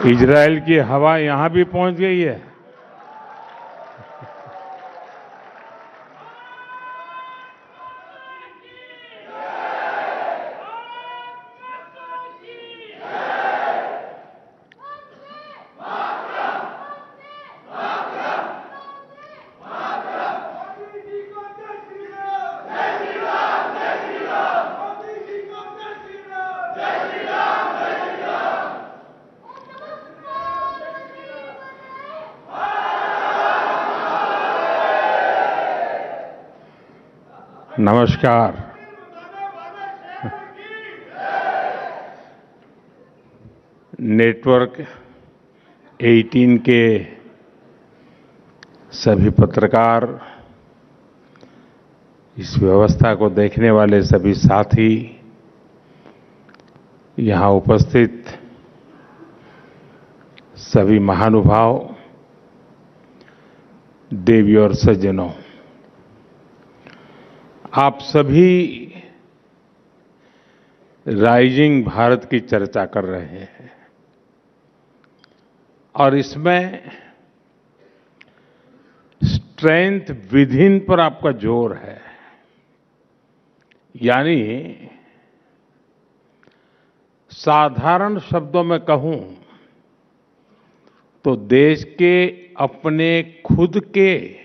Israel की हवा यहां भी पहुंच गई है। नमस्कार। नेटवर्क 18 के सभी पत्रकार, इस व्यवस्था को देखने वाले सभी साथी, यहां उपस्थित सभी महानुभाव, देवी और सज्जनों, आप सभी राइजिंग भारत की चर्चा कर रहे हैं और इसमें स्ट्रेंथ विद इन पर आपका जोर है। यानी साधारण शब्दों में कहूं तो देश के अपने खुद के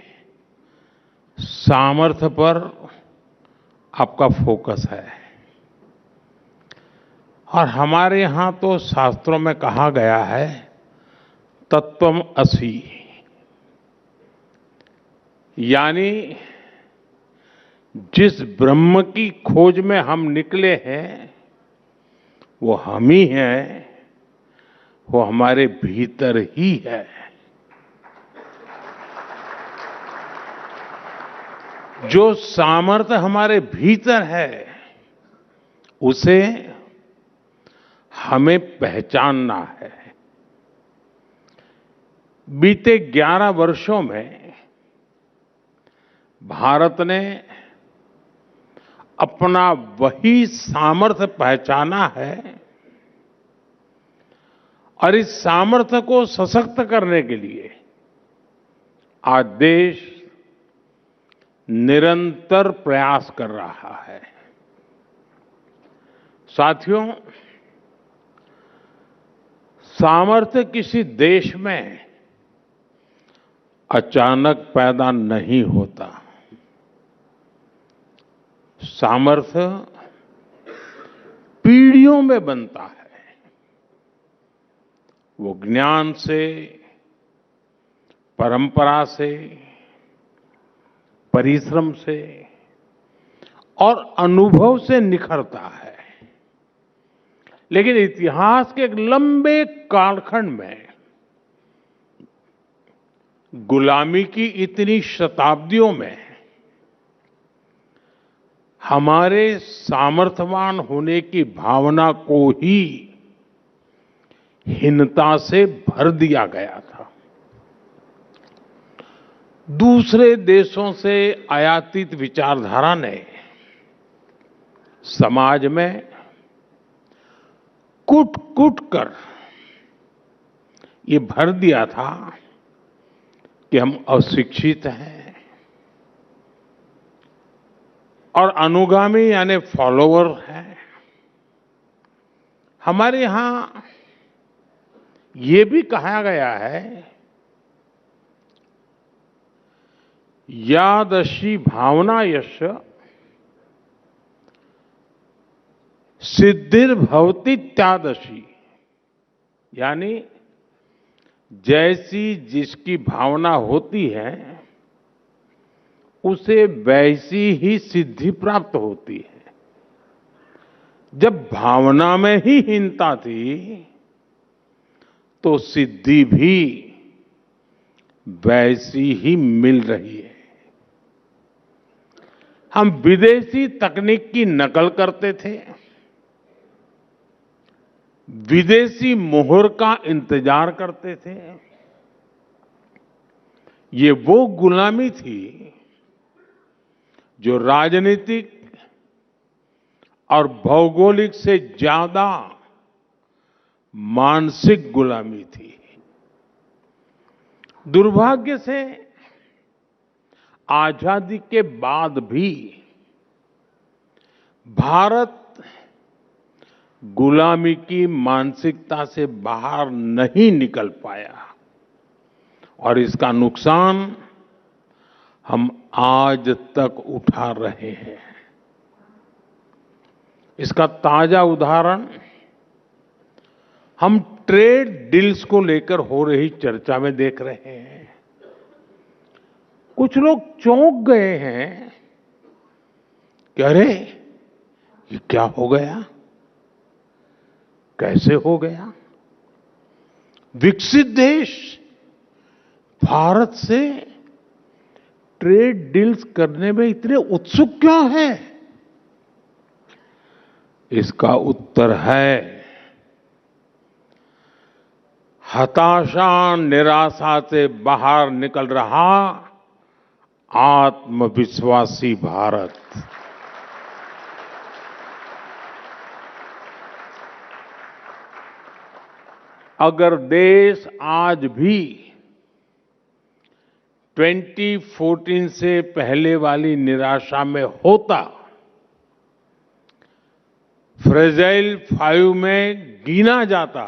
सामर्थ्य पर आपका फोकस है। और हमारे यहां तो शास्त्रों में कहा गया है, तत्वम असि, यानी जिस ब्रह्म की खोज में हम निकले हैं वो हम ही हैं, वो हमारे भीतर ही है। जो सामर्थ्य हमारे भीतर है उसे हमें पहचानना है। बीते 11 वर्षों में भारत ने अपना वही सामर्थ्य पहचाना है और इस सामर्थ्य को सशक्त करने के लिए आज देश निरंतर प्रयास कर रहा है। साथियों, सामर्थ्य किसी देश में अचानक पैदा नहीं होता। सामर्थ्य पीढ़ियों में बनता है। वो ज्ञान से, परंपरा से, परिश्रम से और अनुभव से निखरता है। लेकिन इतिहास के एक लंबे कालखंड में गुलामी की इतनी शताब्दियों में हमारे सामर्थ्यवान होने की भावना को ही हीनता से भर दिया गया था। दूसरे देशों से आयातित विचारधारा ने समाज में कूट-कूट कर ये भर दिया था कि हम अशिक्षित हैं और अनुगामी यानी फॉलोवर हैं। हमारे यहां ये भी कहा गया है, यादशी भावना यश सिद्धिर्भवति त्यादशी, यानी जैसी जिसकी भावना होती है उसे वैसी ही सिद्धि प्राप्त होती है। जब भावना में ही हीनता थी तो सिद्धि भी वैसी ही मिल रही है। हम विदेशी तकनीक की नकल करते थे, विदेशी मोहर का इंतजार करते थे। ये वो गुलामी थी जो राजनीतिक और भौगोलिक से ज्यादा मानसिक गुलामी थी। दुर्भाग्य से आजादी के बाद भी भारत गुलामी की मानसिकता से बाहर नहीं निकल पाया और इसका नुकसान हम आज तक उठा रहे हैं। इसका ताजा उदाहरण हम ट्रेड डील्स को लेकर हो रही चर्चा में देख रहे हैं। कुछ लोग चौंक गए हैं कि अरे ये क्या हो गया, कैसे हो गया? विकसित देश भारत से ट्रेड डील्स करने में इतने उत्सुक क्यों हैं? इसका उत्तर है हताशा, निराशा से बाहर निकल रहा आत्मविश्वासी भारत। अगर देश आज भी 2014 से पहले वाली निराशा में होता, फ्रेजाइल 5 में गिना जाता,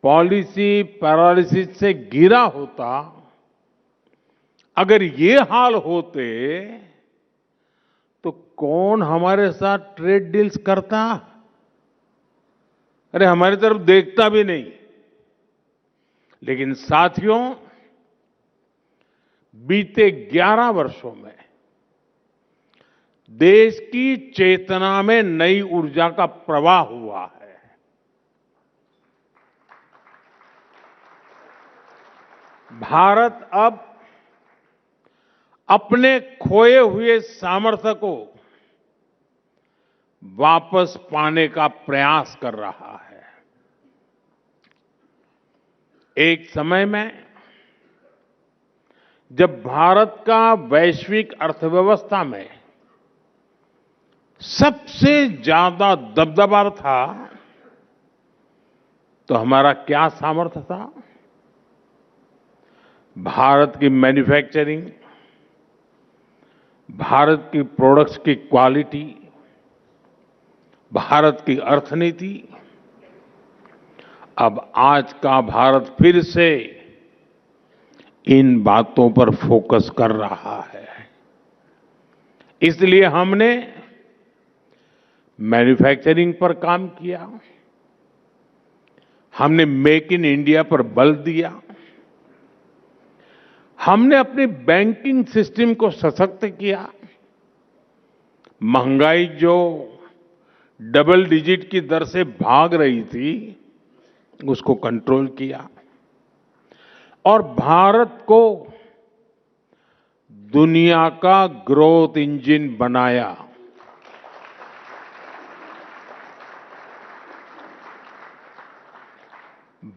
पॉलिसी पैरालिसिस से गिरा होता, अगर ये हाल होते तो कौन हमारे साथ ट्रेड डील्स करता? अरे हमारी तरफ देखता भी नहीं। लेकिन साथियों, बीते 11 वर्षों में देश की चेतना में नई ऊर्जा का प्रवाह हुआ है। भारत अब अपने खोए हुए सामर्थ्य को वापस पाने का प्रयास कर रहा है। एक समय में जब भारत का वैश्विक अर्थव्यवस्था में सबसे ज्यादा दबदबा था, तो हमारा क्या सामर्थ्य था? भारत की मैन्युफैक्चरिंग, भारत की प्रोडक्ट्स की क्वालिटी, भारत की अर्थनीति। अब आज का भारत फिर से इन बातों पर फोकस कर रहा है। इसलिए हमने मैन्युफैक्चरिंग पर काम किया, हमने मेक इन इंडिया पर बल दिया, हमने अपने बैंकिंग सिस्टम को सशक्त किया, महंगाई जो डबल डिजिट की दर से भाग रही थी उसको कंट्रोल किया और भारत को दुनिया का ग्रोथ इंजन बनाया।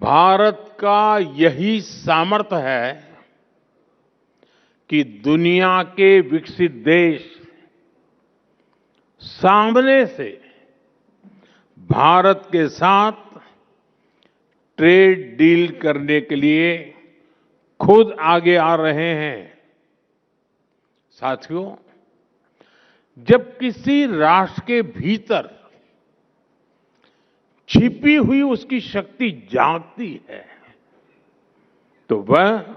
भारत का यही सामर्थ्य है कि दुनिया के विकसित देश सामने से भारत के साथ ट्रेड डील करने के लिए खुद आगे आ रहे हैं। साथियों, जब किसी राष्ट्र के भीतर छिपी हुई उसकी शक्ति जागती है तो वह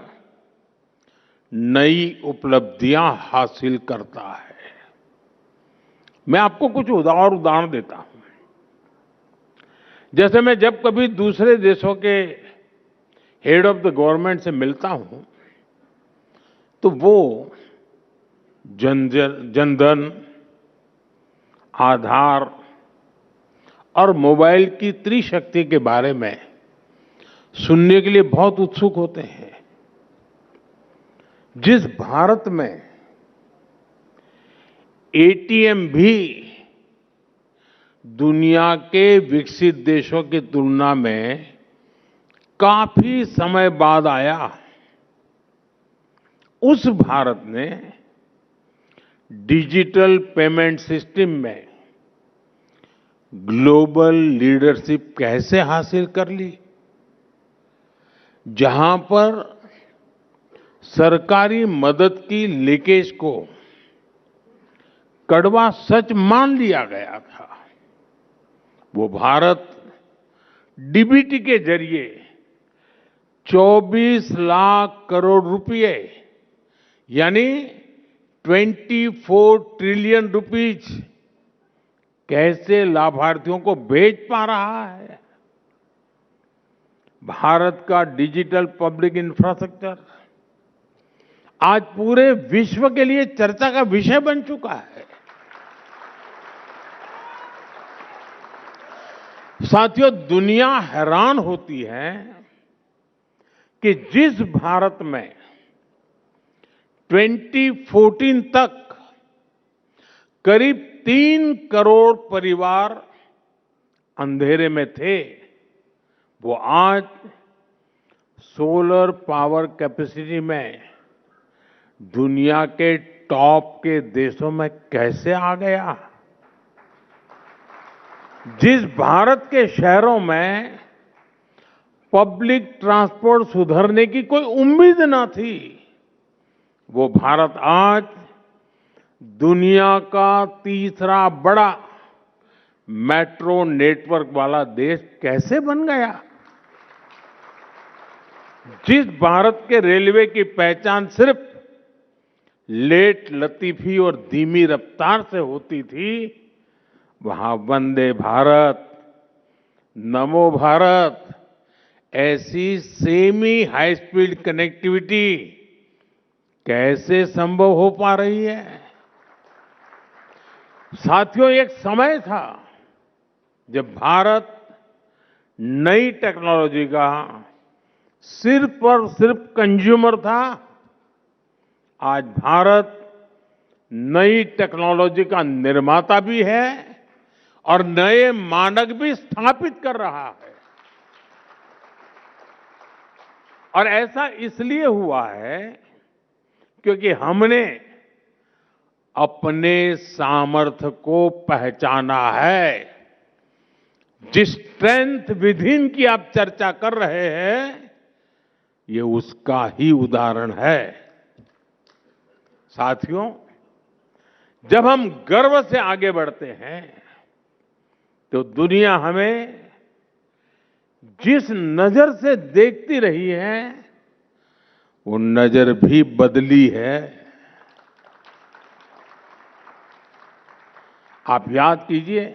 नई उपलब्धियां हासिल करता है। मैं आपको कुछ और उदाहरण देता हूं। जैसे मैं जब कभी दूसरे देशों के हेड ऑफ द गवर्नमेंट से मिलता हूं तो वो जनधन, आधार और मोबाइल की त्रिशक्ति के बारे में सुनने के लिए बहुत उत्सुक होते हैं। जिस भारत में एटीएम भी दुनिया के विकसित देशों की तुलना में काफी समय बाद आया, उस भारत ने डिजिटल पेमेंट सिस्टम में ग्लोबल लीडरशिप कैसे हासिल कर ली, जहां पर सरकारी मदद की लीकेज को कड़वा सच मान लिया गया था, वो भारत डीबीटी के जरिए 24 लाख करोड़ रुपए यानी 24 ट्रिलियन रुपीज कैसे लाभार्थियों को भेज पा रहा है। भारत का डिजिटल पब्लिक इंफ्रास्ट्रक्चर आज पूरे विश्व के लिए चर्चा का विषय बन चुका है। साथियों, दुनिया हैरान होती है कि जिस भारत में 2014 तक करीब 3 करोड़ परिवार अंधेरे में थे, वो आज सोलर पावर कैपेसिटी में दुनिया के टॉप के देशों में कैसे आ गया। जिस भारत के शहरों में पब्लिक ट्रांसपोर्ट सुधरने की कोई उम्मीद न थी, वो भारत आज दुनिया का तीसरा बड़ा मेट्रो नेटवर्क वाला देश कैसे बन गया। जिस भारत के रेलवे की पहचान सिर्फ लेट लतीफी और धीमी रफ्तार से होती थी, वहां वंदे भारत, नमो भारत ऐसी सेमी हाई स्पीड कनेक्टिविटी कैसे संभव हो पा रही है। साथियों, एक समय था जब भारत नई टेक्नोलॉजी का सिर्फ और सिर्फ कंज्यूमर था। आज भारत नई टेक्नोलॉजी का निर्माता भी है और नए मानक भी स्थापित कर रहा है। और ऐसा इसलिए हुआ है क्योंकि हमने अपने सामर्थ्य को पहचाना है। जिस स्ट्रेंथ विदिन की आप चर्चा कर रहे हैं, ये उसका ही उदाहरण है। साथियों, जब हम गर्व से आगे बढ़ते हैं तो दुनिया हमें जिस नजर से देखती रही है, वो नजर भी बदली है। आप याद कीजिए,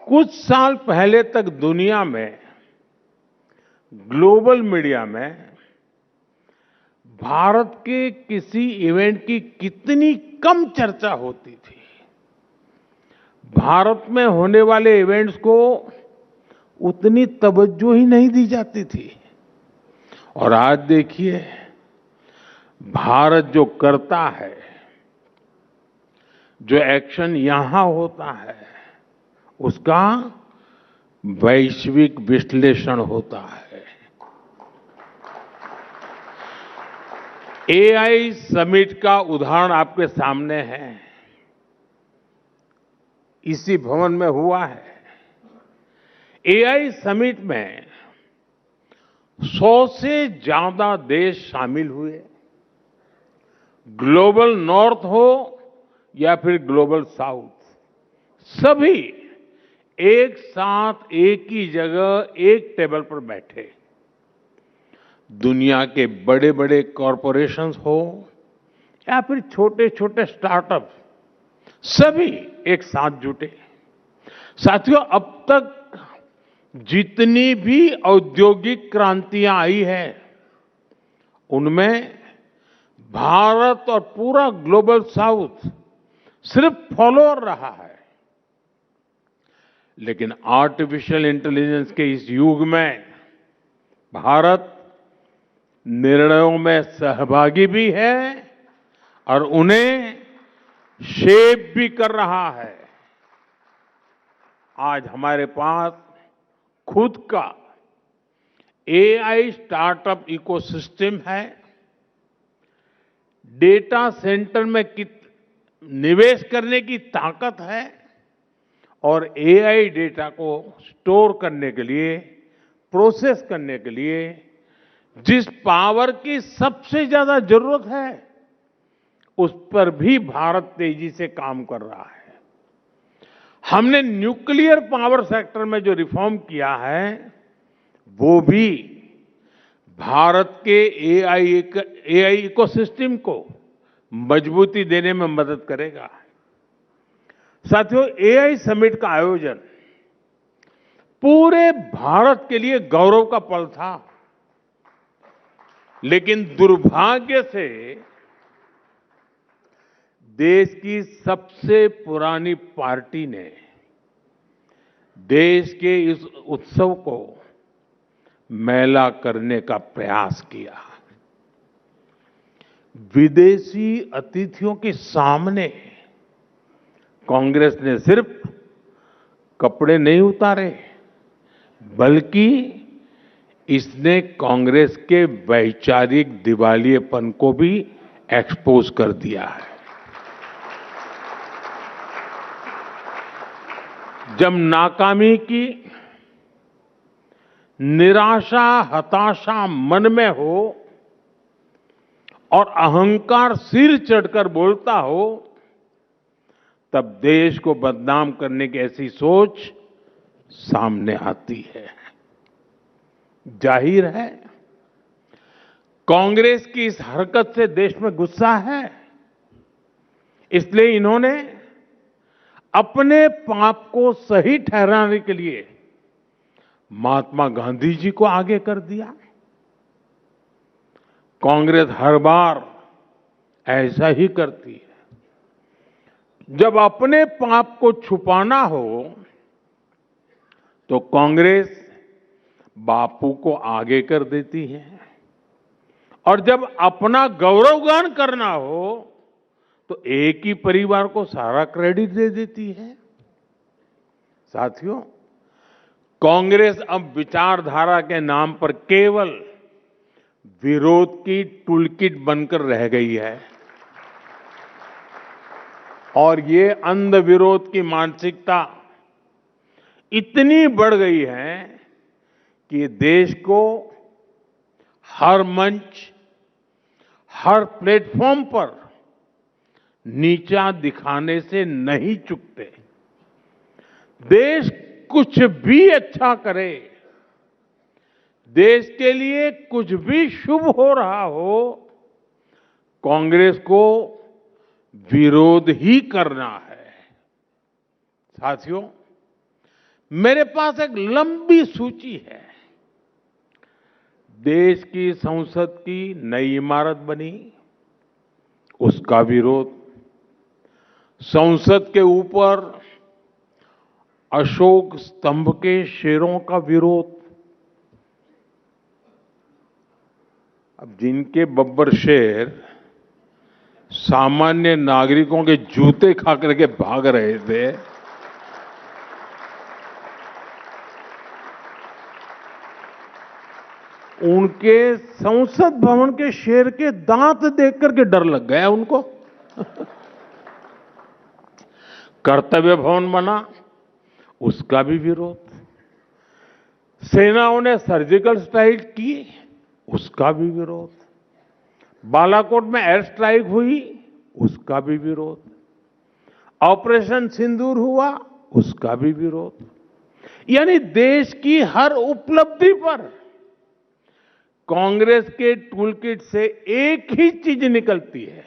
कुछ साल पहले तक दुनिया में ग्लोबल मीडिया में भारत के किसी इवेंट की कितनी कम चर्चा होती थी। भारत में होने वाले इवेंट्स को उतनी तवज्जो ही नहीं दी जाती थी। और आज देखिए, भारत जो करता है, जो एक्शन यहां होता है, उसका वैश्विक विश्लेषण होता है। एआई समिट का उदाहरण आपके सामने है, इसी भवन में हुआ है। एआई समिट में 100 से ज्यादा देश शामिल हुए। ग्लोबल नॉर्थ हो या फिर ग्लोबल साउथ, सभी एक साथ एक ही जगह एक टेबल पर बैठे। दुनिया के बड़े बड़े कॉरपोरेशंस हो या फिर छोटे छोटे स्टार्टअप, सभी एक साथ जुटे। साथियों, अब तक जितनी भी औद्योगिक क्रांतियां आई है, उनमें भारत और पूरा ग्लोबल साउथ सिर्फ फॉलोअर रहा है। लेकिन आर्टिफिशियल इंटेलिजेंस के इस युग में भारत निर्णयों में सहभागी भी है और उन्हें शेप भी कर रहा है। आज हमारे पास खुद का एआई स्टार्टअप इकोसिस्टम है। डेटा सेंटर में निवेश करने की ताकत है और एआई डेटा को स्टोर करने के लिए, प्रोसेस करने के लिए जिस पावर की सबसे ज्यादा जरूरत है, उस पर भी भारत तेजी से काम कर रहा है। हमने न्यूक्लियर पावर सेक्टर में जो रिफॉर्म किया है, वो भी भारत के एआई इकोसिस्टम को मजबूती देने में मदद करेगा। साथियों, एआई समिट का आयोजन पूरे भारत के लिए गौरव का पल था, लेकिन दुर्भाग्य से देश की सबसे पुरानी पार्टी ने देश के इस उत्सव को मैला करने का प्रयास किया। विदेशी अतिथियों के सामने कांग्रेस ने सिर्फ कपड़े नहीं उतारे, बल्कि इसने कांग्रेस के वैचारिक दिवालियेपन को भी एक्सपोज कर दिया है। जब नाकामी की निराशा, हताशा मन में हो और अहंकार सिर चढ़कर बोलता हो, तब देश को बदनाम करने की ऐसी सोच सामने आती है। जाहिर है, कांग्रेस की इस हरकत से देश में गुस्सा है। इसलिए इन्होंने अपने पाप को सही ठहराने के लिए महात्मा गांधी जी को आगे कर दिया। कांग्रेस हर बार ऐसा ही करती है। जब अपने पाप को छुपाना हो, तो कांग्रेस बापू को आगे कर देती है, और जब अपना गौरवगान करना हो, तो एक ही परिवार को सारा क्रेडिट दे देती है। साथियों, कांग्रेस अब विचारधारा के नाम पर केवल विरोध की टूलकिट बनकर रह गई है, और ये अंध विरोध की मानसिकता इतनी बढ़ गई है कि ये देश को हर मंच, हर प्लेटफॉर्म पर नीचा दिखाने से नहीं चूकते। देश कुछ भी अच्छा करे, देश के लिए कुछ भी शुभ हो रहा हो, कांग्रेस को विरोध ही करना है। साथियों, मेरे पास एक लंबी सूची है। देश की संसद की नई इमारत बनी, उसका विरोध। संसद के ऊपर अशोक स्तंभ के शेरों का विरोध। अब जिनके बब्बर शेर सामान्य नागरिकों के जूते खा करके भाग रहे थे, उनके संसद भवन के शेर के दांत देख करके डर लग गया उनको। कर्तव्य भवन बना, उसका भी विरोध। सेनाओं ने सर्जिकल स्ट्राइक की, उसका भी विरोध। बालाकोट में एयर स्ट्राइक हुई, उसका भी विरोध। ऑपरेशन सिंदूर हुआ, उसका भी विरोध। यानी देश की हर उपलब्धि पर कांग्रेस के टूलकिट से एक ही चीज निकलती है,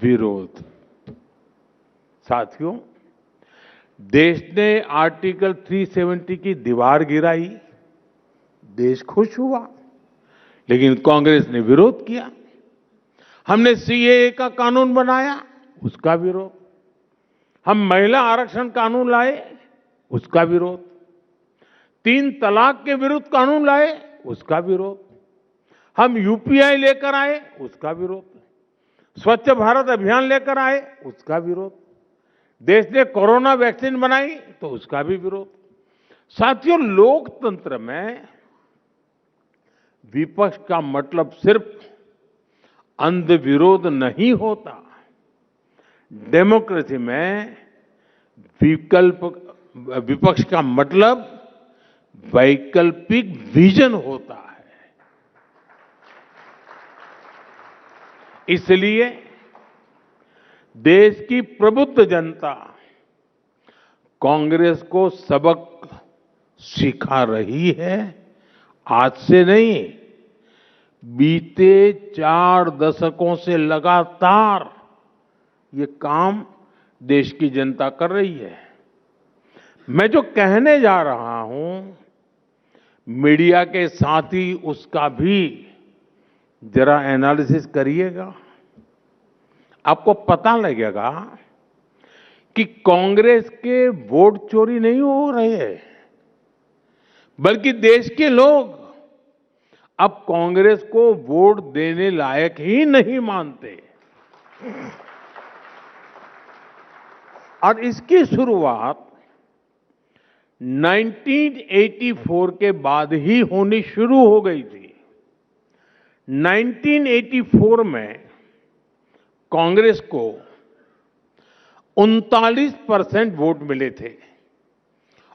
विरोध। साथियों, देश ने आर्टिकल 370 की दीवार गिराई, देश खुश हुआ, लेकिन कांग्रेस ने विरोध किया। हमने सीएए का कानून बनाया, उसका विरोध। हम महिला आरक्षण कानून लाए, उसका विरोध। 3 तलाक के विरुद्ध कानून लाए, उसका विरोध। हम यूपीआई लेकर आए, उसका विरोध। स्वच्छ भारत अभियान लेकर आए, उसका विरोध। देश ने कोरोना वैक्सीन बनाई, तो उसका भी विरोध। साथियों, लोकतंत्र में विपक्ष का मतलब सिर्फ अंध विरोध नहीं होता। डेमोक्रेसी में विपक्ष का मतलब वैकल्पिक विजन होता है। इसलिए देश की प्रबुद्ध जनता कांग्रेस को सबक सिखा रही है। आज से नहीं, बीते 4 दशकों से लगातार ये काम देश की जनता कर रही है। मैं जो कहने जा रहा हूं, मीडिया के साथ ही उसका भी जरा एनालिसिस करिएगा। आपको पता लगेगा कि कांग्रेस के वोट चोरी नहीं हो रहे हैं, बल्कि देश के लोग अब कांग्रेस को वोट देने लायक ही नहीं मानते। और इसकी शुरुआत 1984 के बाद ही होनी शुरू हो गई थी। 1984 में कांग्रेस को 39% वोट मिले थे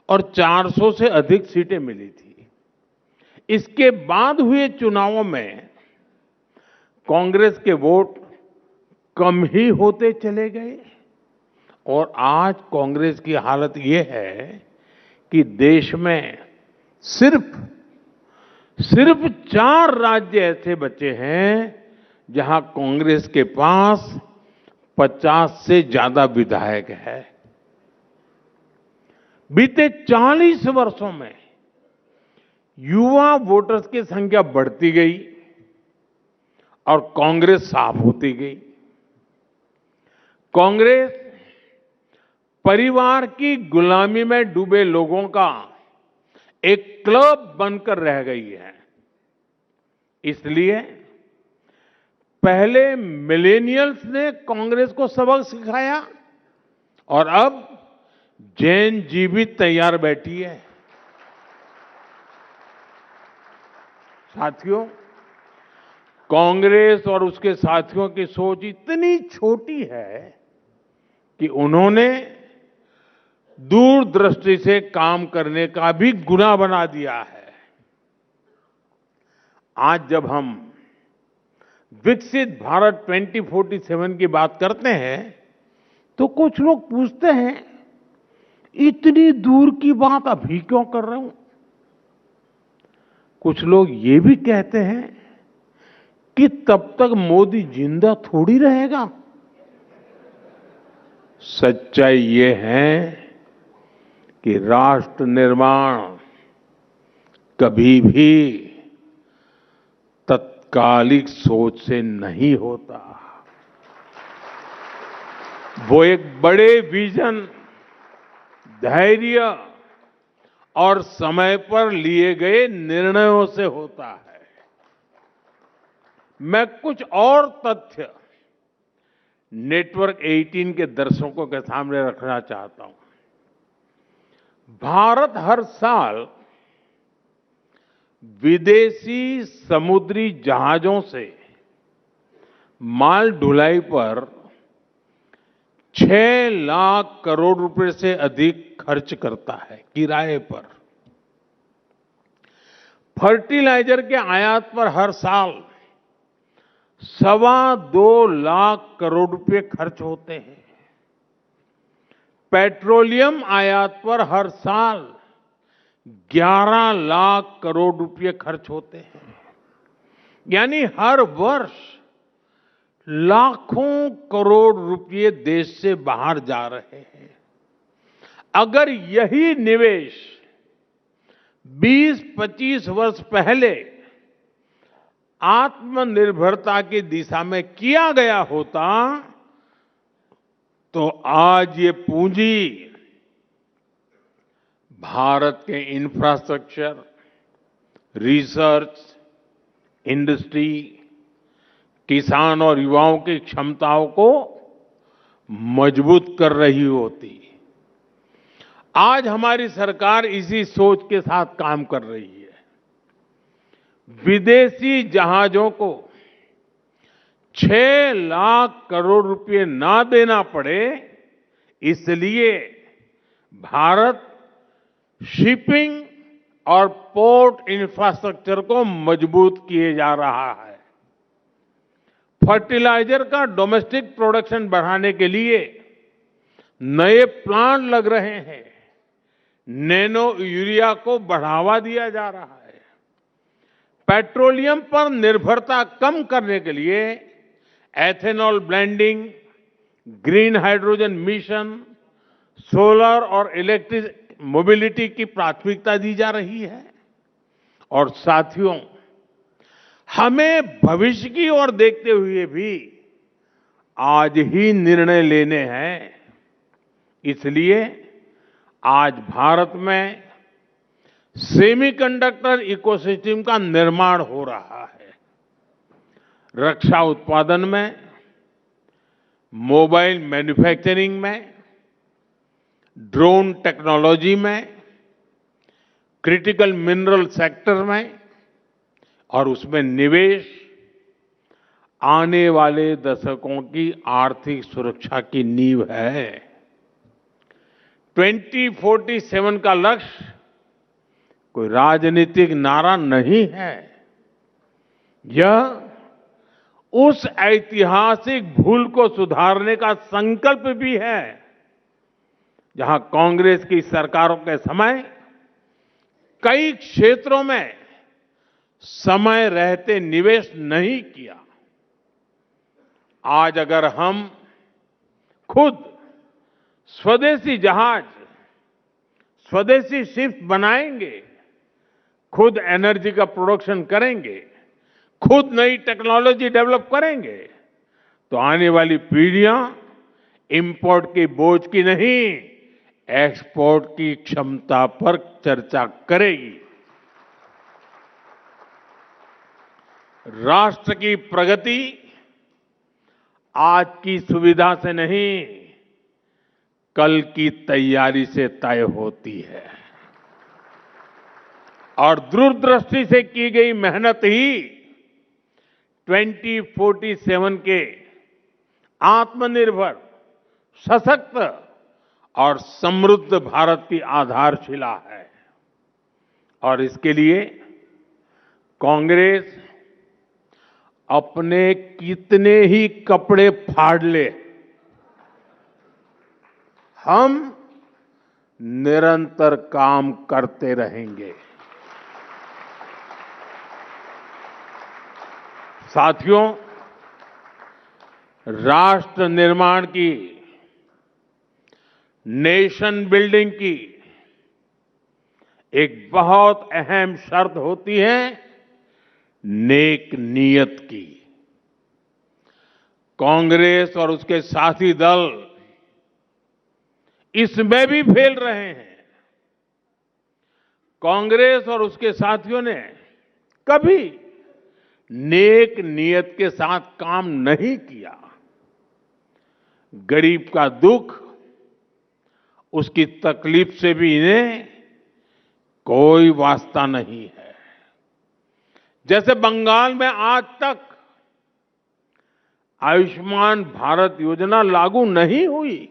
और 400 से अधिक सीटें मिली थी। इसके बाद हुए चुनावों में कांग्रेस के वोट कम ही होते चले गए और आज कांग्रेस की हालत ये है कि देश में सिर्फ 4 राज्य ऐसे बचे हैं जहां कांग्रेस के पास 50 से ज्यादा विधायक है। बीते 40 वर्षों में युवा वोटर्स की संख्या बढ़ती गई और कांग्रेस साफ होती गई। कांग्रेस परिवार की गुलामी में डूबे लोगों का एक क्लब बनकर रह गई है। इसलिए पहले मिलेनियल्स ने कांग्रेस को सबक सिखाया और अब जेन जी भी तैयार बैठी है। साथियों, कांग्रेस और उसके साथियों की सोच इतनी छोटी है कि उन्होंने दूरदृष्टि से काम करने का भी गुनाह बना दिया है। आज जब हम विकसित भारत 2047 की बात करते हैं तो कुछ लोग पूछते हैं, इतनी दूर की बात अभी क्यों कर रहे हूं? कुछ लोग ये भी कहते हैं कि तब तक मोदी जिंदा थोड़ी रहेगा। सच्चाई ये है कि राष्ट्र निर्माण कभी भी तत्कालिक सोच से नहीं होता। वो एक बड़े विजन, धैर्य और समय पर लिए गए निर्णयों से होता है। मैं कुछ और तथ्य नेटवर्क 18 के दर्शकों के सामने रखना चाहता हूं। भारत हर साल विदेशी समुद्री जहाजों से माल ढुलाई पर 6 लाख करोड़ रुपए से अधिक खर्च करता है किराए पर। फर्टिलाइजर के आयात पर हर साल 2.25 लाख करोड़ रुपए खर्च होते हैं। पेट्रोलियम आयात पर हर साल 11 लाख करोड़ रुपए खर्च होते हैं। यानी हर वर्ष लाखों करोड़ रुपए देश से बाहर जा रहे हैं। अगर यही निवेश 20-25 वर्ष पहले आत्मनिर्भरता की दिशा में किया गया होता तो आज ये पूंजी भारत के इंफ्रास्ट्रक्चर, रिसर्च, इंडस्ट्री, किसान और युवाओं की क्षमताओं को मजबूत कर रही होती। आज हमारी सरकार इसी सोच के साथ काम कर रही है। विदेशी जहाजों को 6 लाख करोड़ रुपए ना देना पड़े, इसलिए भारत शिपिंग और पोर्ट इंफ्रास्ट्रक्चर को मजबूत किए जा रहा है। फर्टिलाइजर का डोमेस्टिक प्रोडक्शन बढ़ाने के लिए नए प्लांट लग रहे हैं। नैनो यूरिया को बढ़ावा दिया जा रहा है। पेट्रोलियम पर निर्भरता कम करने के लिए ethanol blending, green hydrogen mission, solar और इलेक्ट्रिक मोबिलिटी की प्राथमिकता दी जा रही है। और साथियों, हमें भविष्य की ओर देखते हुए भी आज ही निर्णय लेने हैं। इसलिए आज भारत में सेमीकंडक्टर इकोसिस्टम का निर्माण हो रहा है। रक्षा उत्पादन में, मोबाइल मैन्युफैक्चरिंग में, ड्रोन टेक्नोलॉजी में, क्रिटिकल मिनरल सेक्टर में और उसमें निवेश आने वाले दशकों की आर्थिक सुरक्षा की नींव है। 2047 का लक्ष्य कोई राजनीतिक नारा नहीं है। यह उस ऐतिहासिक भूल को सुधारने का संकल्प भी है जहां कांग्रेस की सरकारों के समय कई क्षेत्रों में समय रहते निवेश नहीं किया। आज अगर हम खुद स्वदेशी जहाज, स्वदेशी शिप बनाएंगे, खुद एनर्जी का प्रोडक्शन करेंगे, खुद नई टेक्नोलॉजी डेवलप करेंगे, तो आने वाली पीढ़ियां इंपोर्ट के बोझ की नहीं, एक्सपोर्ट की क्षमता पर चर्चा करेगी। राष्ट्र की प्रगति आज की सुविधा से नहीं, कल की तैयारी से तय होती है। और दूरदृष्टि से की गई मेहनत ही 2047 के आत्मनिर्भर, सशक्त और समृद्ध भारत की आधारशिला है। और इसके लिए कांग्रेस अपने कितने ही कपड़े फाड़ ले, हम निरंतर काम करते रहेंगे। साथियों, राष्ट्र निर्माण की, नेशन बिल्डिंग की एक बहुत अहम शर्त होती है नेक नीयत की। कांग्रेस और उसके साथी दल इसमें भी फेल रहे हैं। कांग्रेस और उसके साथियों ने कभी नेक नीयत के साथ काम नहीं किया। गरीब का दुख, उसकी तकलीफ से भी इन्हें कोई वास्ता नहीं है। जैसे बंगाल में आज तक आयुष्मान भारत योजना लागू नहीं हुई।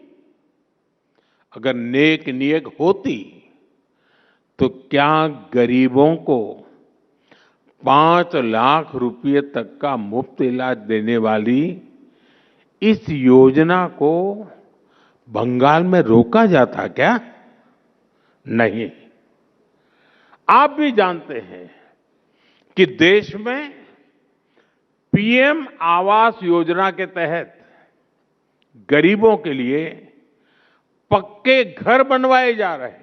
अगर नेक नीयत होती तो क्या गरीबों को 5 लाख रुपए तक का मुफ्त इलाज देने वाली इस योजना को बंगाल में रोका जाता क्या? नहीं। आप भी जानते हैं कि देश में पीएम आवास योजना के तहत गरीबों के लिए पक्के घर बनवाए जा रहे हैं।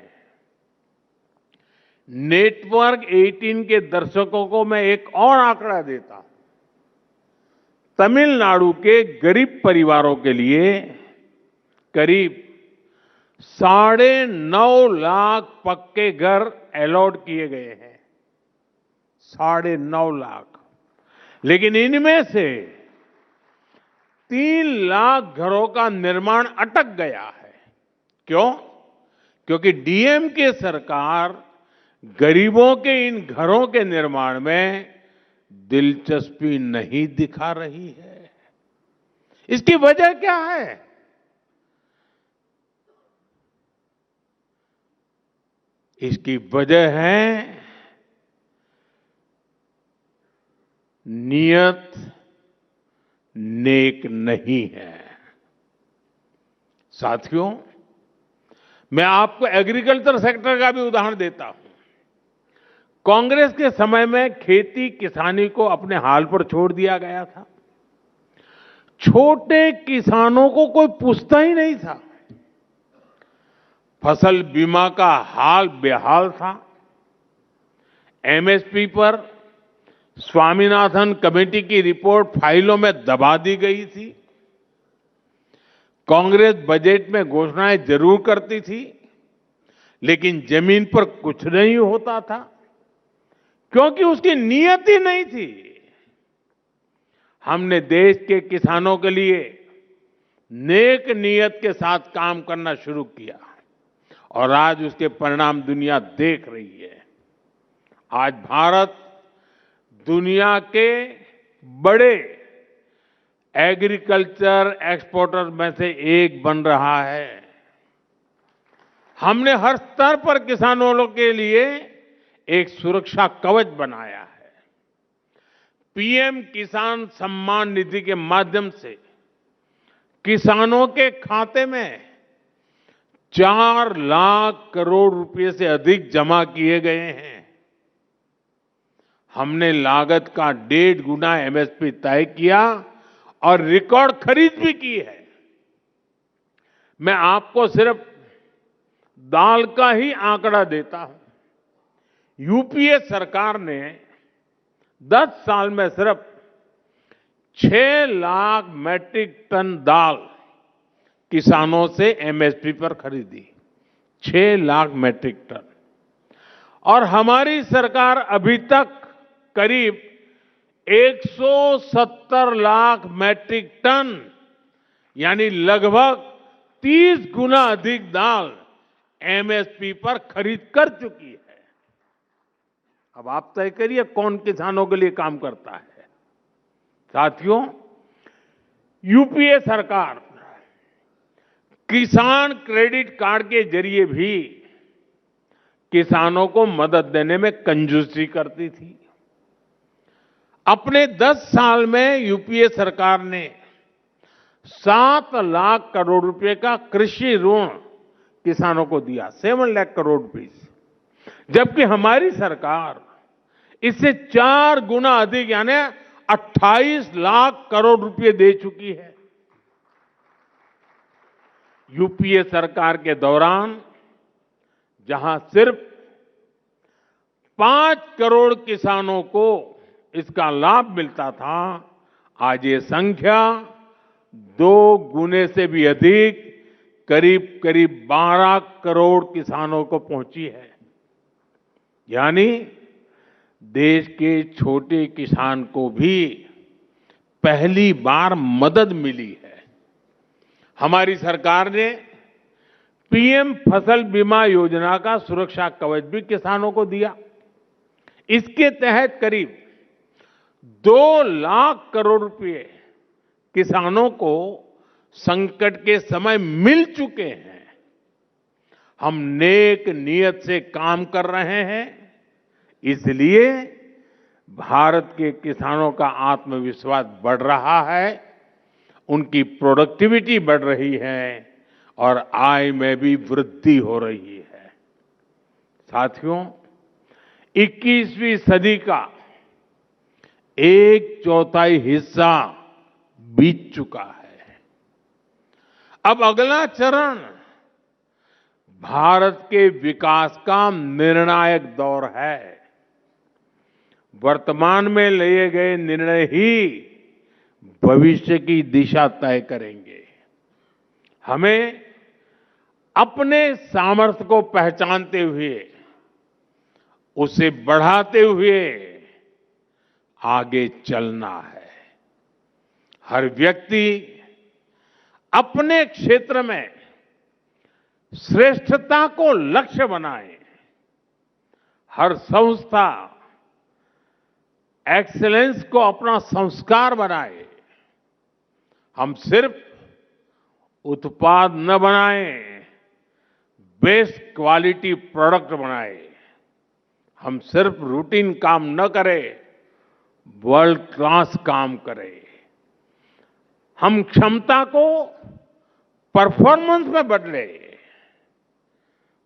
नेटवर्क 18 के दर्शकों को मैं एक और आंकड़ा देता हूं। तमिलनाडु के गरीब परिवारों के लिए करीब 9.5 लाख पक्के घर अलॉट किए गए हैं। 9.5 लाख। लेकिन इनमें से 3 लाख घरों का निर्माण अटक गया है। क्यों? क्योंकि डीएमके सरकार गरीबों के इन घरों के निर्माण में दिलचस्पी नहीं दिखा रही है। इसकी वजह क्या है? इसकी वजह है नियत नेक नहीं है। साथियों, मैं आपको एग्रीकल्चर सेक्टर का भी उदाहरण देता हूं। कांग्रेस के समय में खेती किसानी को अपने हाल पर छोड़ दिया गया था। छोटे किसानों को कोई पूछता ही नहीं था। फसल बीमा का हाल बेहाल था। एमएसपी पर स्वामीनाथन कमेटी की रिपोर्ट फाइलों में दबा दी गई थी। कांग्रेस बजट में घोषणाएं जरूर करती थी, लेकिन जमीन पर कुछ नहीं होता था, क्योंकि उसकी नीयत ही नहीं थी। हमने देश के किसानों के लिए नेक नीयत के साथ काम करना शुरू किया और आज उसके परिणाम दुनिया देख रही है। आज भारत दुनिया के बड़े एग्रीकल्चर एक्सपोर्टर में से एक बन रहा है। हमने हर स्तर पर किसानों के लिए एक सुरक्षा कवच बनाया है। पीएम किसान सम्मान निधि के माध्यम से किसानों के खाते में 4 लाख करोड़ रुपए से अधिक जमा किए गए हैं। हमने लागत का 1.5 गुना एमएसपी तय किया और रिकॉर्ड खरीद भी की है। मैं आपको सिर्फ दाल का ही आंकड़ा देता हूं। यूपीए सरकार ने 10 साल में सिर्फ 6 लाख मैट्रिक टन दाल किसानों से एमएसपी पर खरीदी। 6 लाख मैट्रिक टन। और हमारी सरकार अभी तक करीब 170 लाख मैट्रिक टन यानी लगभग 30 गुना अधिक दाल एमएसपी पर खरीद कर चुकी है। अब आप तय करिए कौन किसानों के लिए काम करता है। साथियों, यूपीए सरकार किसान क्रेडिट कार्ड के जरिए भी किसानों को मदद देने में कंजूसी करती थी। अपने 10 साल में यूपीए सरकार ने 7 लाख करोड़ रुपए का कृषि ऋण किसानों को दिया, 7 लाख करोड़ रुपीस, जबकि हमारी सरकार इससे 4 गुना अधिक यानी 28 लाख करोड़ रुपए दे चुकी है। यूपीए सरकार के दौरान जहां सिर्फ 5 करोड़ किसानों को इसका लाभ मिलता था, आज ये संख्या 2 गुने से भी अधिक करीब करीब 12 करोड़ किसानों को पहुंची है। यानी देश के छोटे किसान को भी पहली बार मदद मिली है। हमारी सरकार ने पीएम फसल बीमा योजना का सुरक्षा कवच भी किसानों को दिया। इसके तहत करीब 2 लाख करोड़ रुपए किसानों को संकट के समय मिल चुके हैं। हम नेक नियत से काम कर रहे हैं, इसलिए भारत के किसानों का आत्मविश्वास बढ़ रहा है, उनकी प्रोडक्टिविटी बढ़ रही है और आय में भी वृद्धि हो रही है। साथियों, 21वीं सदी का 1/4 हिस्सा बीत चुका है। अब अगला चरण भारत के विकास का निर्णायक दौर है। वर्तमान में लिए गए निर्णय ही भविष्य की दिशा तय करेंगे। हमें अपने सामर्थ्य को पहचानते हुए, उसे बढ़ाते हुए आगे चलना है। हर व्यक्ति अपने क्षेत्र में श्रेष्ठता को लक्ष्य बनाए। हर संस्था एक्सीलेंस को अपना संस्कार बनाए। हम सिर्फ उत्पाद न बनाएं, बेस्ट क्वालिटी प्रोडक्ट बनाए। हम सिर्फ रूटीन काम न करें, वर्ल्ड क्लास काम करें। हम क्षमता को परफॉर्मेंस में बदले।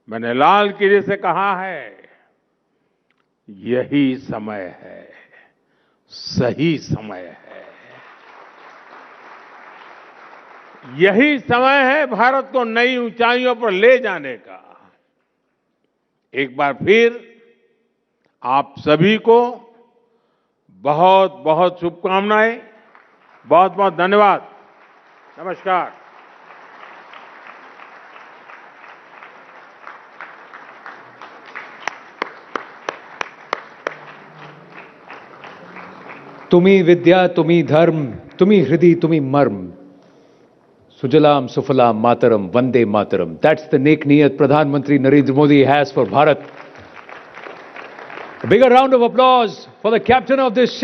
मैंने लाल किले से कहा है, यही समय है, सही समय है। यही समय है भारत को नई ऊंचाइयों पर ले जाने का। एक बार फिर आप सभी को बहुत बहुत शुभकामनाएं। बहुत बहुत धन्यवाद। नमस्कार। तुम्ही विद्या तुम्ही धर्म तुम्ही हृदय तुम्ही मर्म सुजलाम सुफलाम मातरम वंदे मातरम. That's the नेक नियत प्रधानमंत्री Narendra Modi has for Bharat. A bigger round of applause for the captain of this ship.